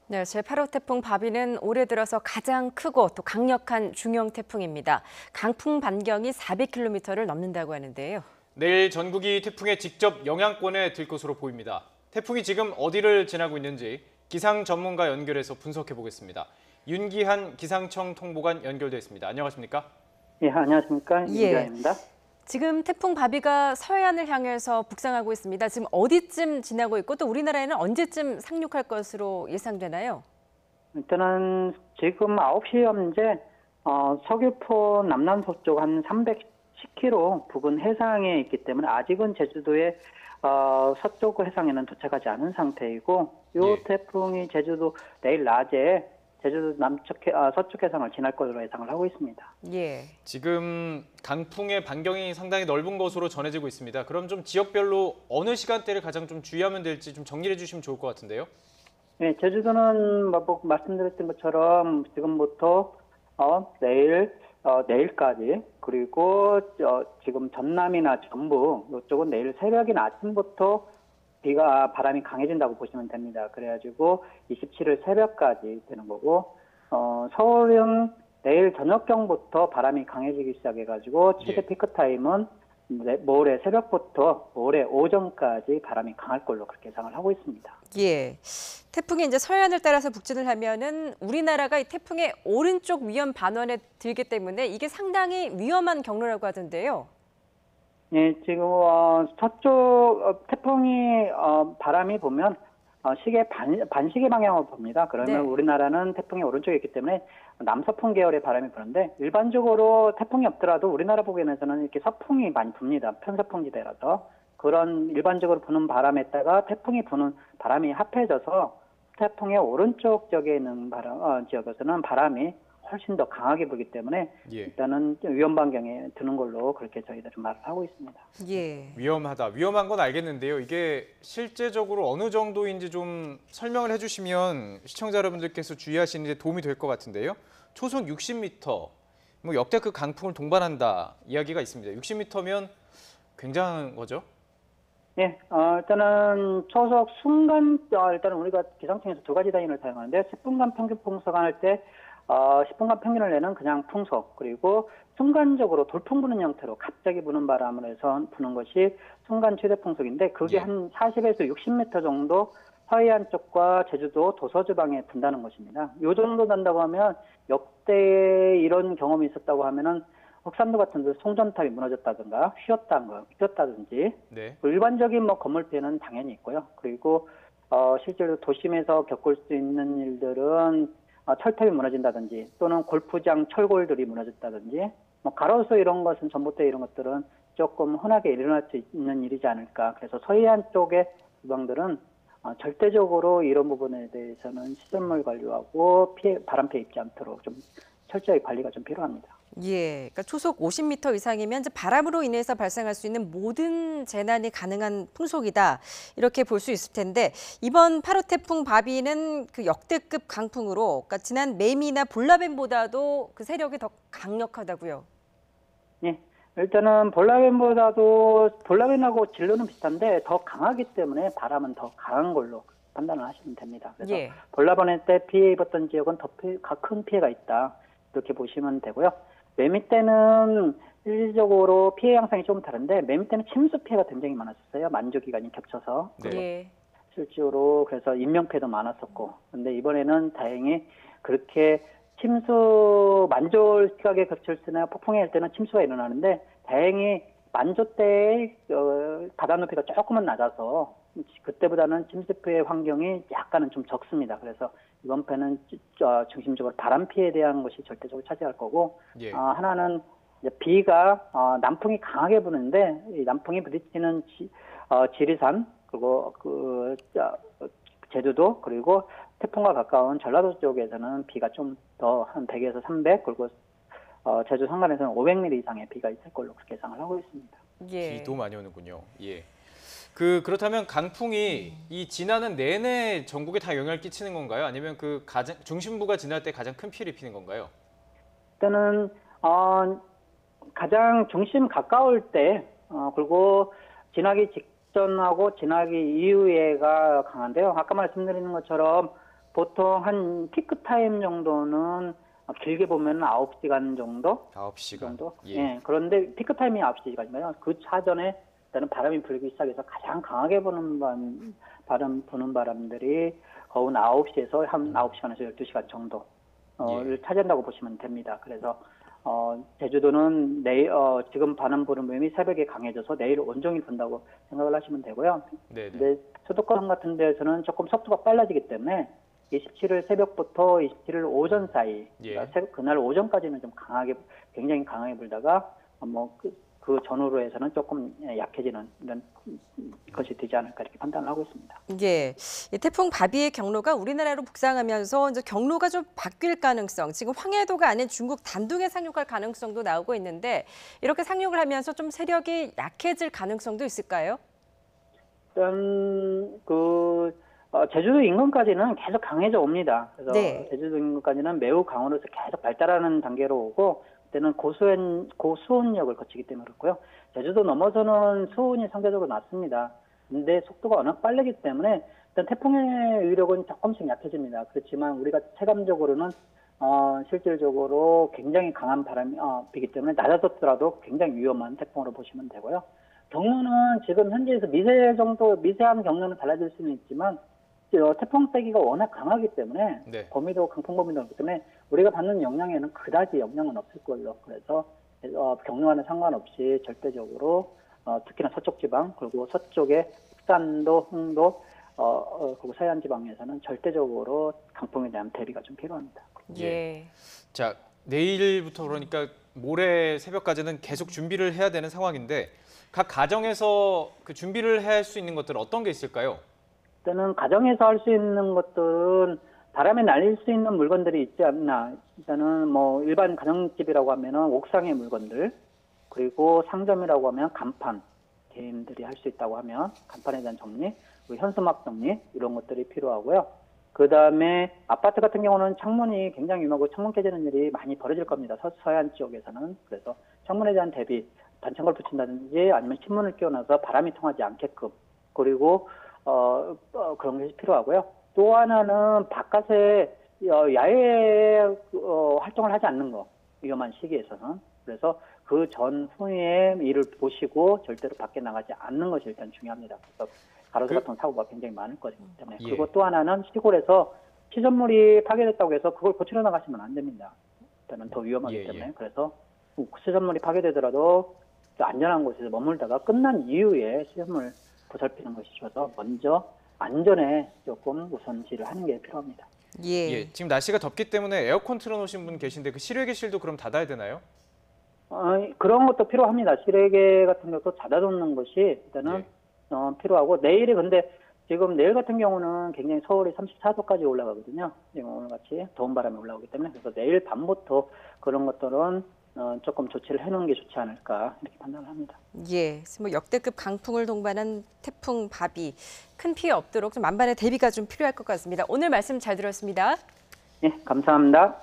네, 제8호 태풍 바비는 올해 들어서 가장 크고 또 강력한 중형 태풍입니다. 강풍 반경이 400km를 넘는다고 하는데요. 내일 전국이 태풍의 직접 영향권에 들 것으로 보입니다. 태풍이 지금 어디를 지나고 있는지 기상 전문가 연결해서 분석해 보겠습니다. 윤기한 기상청 통보관 연결돼 있습니다. 안녕하십니까? 예, 안녕하십니까? 예. 윤기한입니다. 지금 태풍 바비가 서해안을 향해서 북상하고 있습니다. 지금 어디쯤 지나고 있고 또 우리나라에는 언제쯤 상륙할 것으로 예상되나요? 일단은 지금 9시 현재 서귀포 남남서쪽 한 310km 부근 해상에 있기 때문에 아직은 제주도의 서쪽 해상에는 도착하지 않은 상태이고 이 예. 태풍이 제주도 내일 낮에 제주도 서쪽 해상을 지날 것으로 예상을 하고 있습니다. 예. 지금 강풍의 반경이 상당히 넓은 것으로 전해지고 있습니다. 그럼 좀 지역별로 어느 시간대를 가장 좀 주의하면 될지 좀 정리해 주시면 좋을 것 같은데요. 네, 제주도는 말씀드렸던 것처럼 지금부터 내일까지 그리고 지금 전남이나 전북 이쪽은 내일 새벽이나 아침부터 바람이 강해진다고 보시면 됩니다. 그래가지고 27일 새벽까지 되는 거고 서울은 내일 저녁경부터 바람이 강해지기 시작해가지고 최대 피크 타임은 모레 새벽부터 모레 오전까지 바람이 강할 걸로 그렇게 예상을 하고 있습니다. 예. 태풍이 이제 서해안을 따라서 북진을 하면은 우리나라가 이 태풍의 오른쪽 위험 반원에 들기 때문에 이게 상당히 위험한 경로라고 하던데요. 예, 지금 서쪽 태풍이 바람이 보면 시계 반시계 방향으로 봅니다. 그러면 네. 우리나라는 태풍이 오른쪽에 있기 때문에 남서풍 계열의 바람이 부는데 일반적으로 태풍이 없더라도 우리나라 부근에서는 이렇게 서풍이 많이 붑니다. 편서풍지대라서 그런 일반적으로 부는 바람에다가 태풍이 부는 바람이 합해져서 태풍의 오른쪽 지역에 있는 지역에서는 바람이 훨씬 더 강하게 불기 때문에 예. 일단은 위험 반경에 드는 걸로 그렇게 저희들은 말을 하고 있습니다. 예. 위험하다. 위험한 건 알겠는데요. 이게 실제적으로 어느 정도인지 좀 설명을 해주시면 시청자 여러분들께서 주의하시는 데 도움이 될 것 같은데요. 초속 60m, 뭐 역대급 강풍을 동반한다 이야기가 있습니다. 60m면 굉장한 거죠? 예, 일단은 초속 순간, 일단은 우리가 기상청에서 두 가지 단위를 사용하는데 10분간 평균 풍速할 때 10분간 평균을 내는 그냥 풍속, 그리고 순간적으로 돌풍 부는 형태로 갑자기 부는 바람을 해서 부는 것이 순간 최대 풍속인데 그게 예. 한 40에서 60m 정도 서해안 쪽과 제주도 도서지방에 분다는 것입니다. 이 정도 난다고 하면 역대 이런 경험이 있었다고 하면은 흑산도 같은 데 송전탑이 무너졌다든가 휘었다든지 네. 일반적인 건물 피해는 당연히 있고요. 그리고 실제로 도심에서 겪을 수 있는 일들은 철탑이 무너진다든지 또는 골프장 철골들이 무너졌다든지 가로수 이런 것은 전봇대 이런 것들은 조금 흔하게 일어날 수 있는 일이지 않을까. 그래서 서해안 쪽의 지방들은 절대적으로 이런 부분에 대해서는 시설물 관리하고 바람 피해 입지 않도록 좀 철저히 관리가 좀 필요합니다. 예, 그러니까 초속 50m 이상이면 이제 바람으로 인해서 발생할 수 있는 모든 재난이 가능한 풍속이다 이렇게 볼 수 있을 텐데 이번 8호 태풍 바비는 그 역대급 강풍으로 그러니까 지난 매미나 볼라벤보다도 그 세력이 더 강력하다고요. 예, 일단은 볼라벤하고 진로는 비슷한데 더 강하기 때문에 바람은 더 강한 걸로 판단을 하시면 됩니다. 그래서 예. 볼라벤 때 피해 입었던 지역은 더 큰 피해가 있다 이렇게 보시면 되고요. 매미 때는 일시적으로 피해 양상이 좀 다른데 매미 때는 침수 피해가 굉장히 많았었어요. 만조 기간이 겹쳐서. 네. 예. 실제로 그래서 인명 피해도 많았었고. 근데 이번에는 다행히 그렇게 만조 시각에 겹쳤으나 폭풍이 할 때는 침수가 일어나는데 다행히 만조 때의 바다 높이가 조금은 낮아서 그때보다는 침수 피해 환경이 약간은 좀 적습니다. 그래서 이번 편은 중심적으로 바람 피해에 대한 것이 절대적으로 차지할 거고 예. 하나는 이제 비가 남풍이 강하게 부는데 이 남풍이 부딪히는 지리산 그리고 제주도 그리고 태풍과 가까운 전라도 쪽에서는 비가 좀 더 한 100에서 300 그리고 제주 산간에서는 500mm 이상의 비가 있을 걸로 그렇게 예상을 하고 있습니다. 예. 비도 많이 오는군요. 예. 그렇다면 강풍이 이 지나는 내내 전국에 다 영향을 끼치는 건가요? 아니면 그 중심부가 지날 때 가장 큰 피해를 입히는 건가요? 일단은 가장 중심 가까울 때 그리고 지나기 직전하고 지나기 이후에가 강한데요. 아까 말씀드린 것처럼 보통 한 피크 타임 정도는 길게 보면 9시간 정도? 9시간. 정도? 예. 예. 그런데 피크 타임이 9시간이면 그 차전에 일단은 바람이 불기 시작해서 가장 강하게 부는 바람들이 거운 9시에서 한 9시간에서 12시간 정도를 차지한다고 보시면 됩니다. 그래서 제주도는 내일 지금 바람 부는 바람이 새벽에 강해져서 내일 온종일 분다고 생각을 하시면 되고요. 네네. 근데 수도권 같은 데서는 조금 속도가 빨라지기 때문에 27일 새벽부터 27일 오전 사이, 예. 그러니까 그날 오전까지는 좀 굉장히 강하게 불다가 그 전후로 해서는 조금 약해지는 이런 것이 되지 않을까 이렇게 판단을 하고 있습니다. 예, 이 태풍 바비의 경로가 우리나라로 북상하면서 이제 경로가 좀 바뀔 가능성, 지금 황해도가 아닌 중국 단둥에 상륙할 가능성도 나오고 있는데 이렇게 상륙을 하면서 좀 세력이 약해질 가능성도 있을까요? 일단 제주도 인근까지는 계속 강해져 옵니다. 그래서 네. 제주도 인근까지는 매우 강으로서 계속 발달하는 단계로 오고 그때는 고수온역을 거치기 때문에 그렇고요. 제주도 넘어서는 수온이 상대적으로 낮습니다. 근데 속도가 워낙 빠르기 때문에 일단 태풍의 위력은 조금씩 약해집니다. 그렇지만 우리가 체감적으로는 실질적으로 굉장히 강한 바람이 비기 때문에 낮아졌더라도 굉장히 위험한 태풍으로 보시면 되고요. 경로는 지금 현재에서 미세한 경로는 달라질 수는 있지만 태풍 세기가 워낙 강하기 때문에 네. 강풍 범위도 그렇기 때문에 우리가 받는 영향에는 그다지 영향은 없을 걸로. 그래서 경로와는 상관없이 절대적으로 특히나 서쪽 지방 그리고 서쪽의 북산도, 흥도 그리고 서해안 지방에서는 절대적으로 강풍에 대한 대비가 좀 필요합니다. 예. 자, 내일부터 그러니까 모레 새벽까지는 계속 준비를 해야 되는 상황인데 각 가정에서 그 준비를 할 수 있는 것들은 어떤 게 있을까요? 일단은 가정에서 할 수 있는 것들은 바람에 날릴 수 있는 물건들이 있지 않나. 일단은 일반 가정집이라고 하면은 옥상의 물건들, 그리고 상점이라고 하면 간판, 개인들이 할 수 있다고 하면 간판에 대한 정리, 그리고 현수막 정리 이런 것들이 필요하고요. 그 다음에 아파트 같은 경우는 창문이 굉장히 위험하고 창문 깨지는 일이 많이 벌어질 겁니다. 서해안 지역에서는. 그래서 창문에 대한 대비, 단창을 붙인다든지 아니면 신문을 끼워놔서 바람이 통하지 않게끔, 그리고 그런 것이 필요하고요. 또 하나는 바깥에 야외 활동을 하지 않는 거, 위험한 시기에서는. 그래서 그 전후에 일을 보시고 절대로 밖에 나가지 않는 것이 일단 중요합니다. 그래서 가로수 같은 사고가 굉장히 많을 거기 때문에. 예. 그리고 또 하나는 시골에서 시설물이 파괴됐다고 해서 그걸 고치러 나가시면 안 됩니다. 일단은 더 위험하기 때문에. 그래서 시설물이 파괴되더라도 안전한 곳에서 머물다가 끝난 이후에 시설물 보살피는 것이 좋아서 먼저 안전에 조금 우선시를 하는 게 필요합니다. 예. 지금 날씨가 덥기 때문에 에어컨 틀어놓으신 분 계신데 그 실외기실도 그럼 닫아야 되나요? 그런 것도 필요합니다. 실외기 같은 것도 닫아놓는 것이 일단은 필요하고 근데 지금 내일 같은 경우는 굉장히 서울이 34도까지 올라가거든요. 지금 오늘같이 더운 바람이 올라오기 때문에. 그래서 내일 밤부터 그런 것들은 조금 조치를 해놓은 게 좋지 않을까 이렇게 판단을 합니다. 예, 역대급 강풍을 동반한 태풍 바비 큰 피해 없도록 좀 만반의 대비가 좀 필요할 것 같습니다. 오늘 말씀 잘 들었습니다. 예, 감사합니다.